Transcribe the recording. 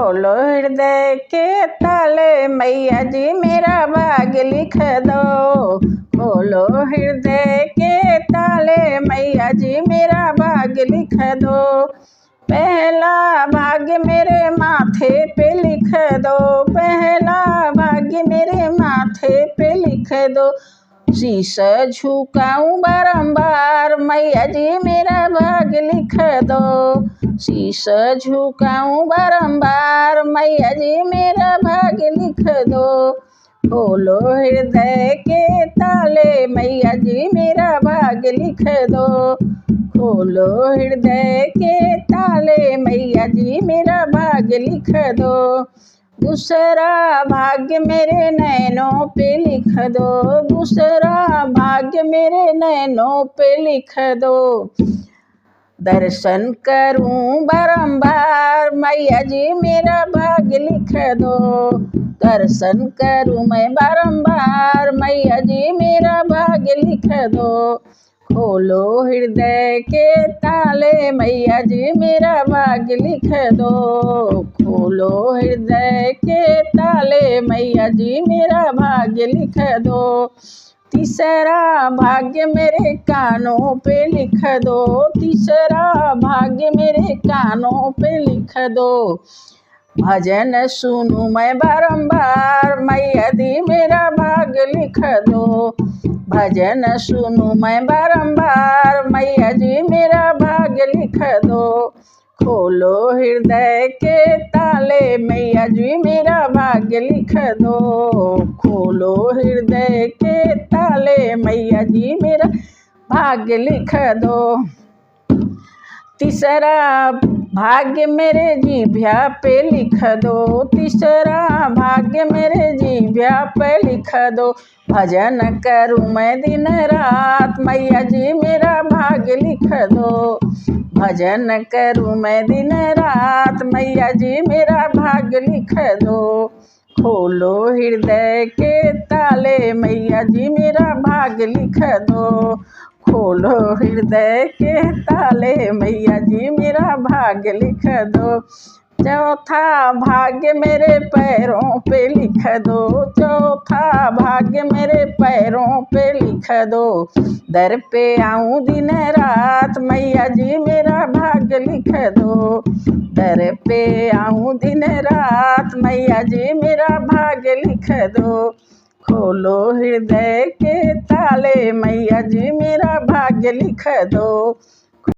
खोलो हृदय के ताले मैया जी मेरा भाग्य लिख दो। खोलो हृदय के ताले मैया जी मेरा भाग्य लिख दो। पहला भाग्य मेरे माथे पे लिख दो। पहला भाग्य मेरे माथे पे लिख दो। शीश झुकाऊं बारंबार मैया जी मेरा भाग्य लिख दो। शीश झुकाऊं बारंबार मैया जी मेरा भाग्य लिख दो। खोलो हृदय के ताले मैया जी मेरा भाग्य लिख दो। खोलो हृदय के ताले मैया जी मेरा भाग्य लिख दो। दूसरा भाग्य मेरे नैनों पे लिख दो। दूसरा भाग्य मेरे नैनों पे लिख दो। दर्शन करूं बारंबार मैया जी मेरा भाग्य लिख दो। दर्शन करूं मैं बारंबार मैया जी मेरा भाग्य लिख दो। खोलो हृदय के ताले मैया जी मेरा भाग्य लिख दो। खोलो हृदय के ताले मैया जी मेरा भाग्य लिख दो। तीसरा भाग्य मेरे कानों पे लिख दो। तीसरा भाग्य मेरे कानों पे लिख दो। भजन सुनूं मैं बारंबार मैया जी मेरा भाग्य लिख दो। भजन सुनूं मैं बारंबार मैया जी मेरा भाग्य लिख दो। खोलो हृदय के ताले मैया जी मेरा भाग्य लिख दो। खोलो हृदय के ताले मैया जी मेरा भाग्य लिख दो। तीसरा भाग्य मेरे जीभ्या पे लिख दो। तीसरा भाग्य मेरे जीभ्या पे लिख दो। भजन करूं मैं दिन रात मैया जी मेरा भाग्य लिख दो। भजन करूं मैं दिन रात मैया जी मेरा भाग्य लिख दो। खोलो हृदय के ताले मैया जी मेरा भाग्य लिख दो। खोलो हृदय के ताले मैया जी मेरा भाग्य लिख दो। चौथा भाग्य मेरे पैरों पे लिख दो। चौथा भाग्य मेरे पैरों पे लिख दो। दर पे आऊं दिन रात मैया जी मेरा भाग्य लिख दो। दर पे आऊं दिन रात मैया जी मेरा भाग्य लिख दो। खोलो हृदय के ताले मैया जी मेरा भाग्य लिख दो।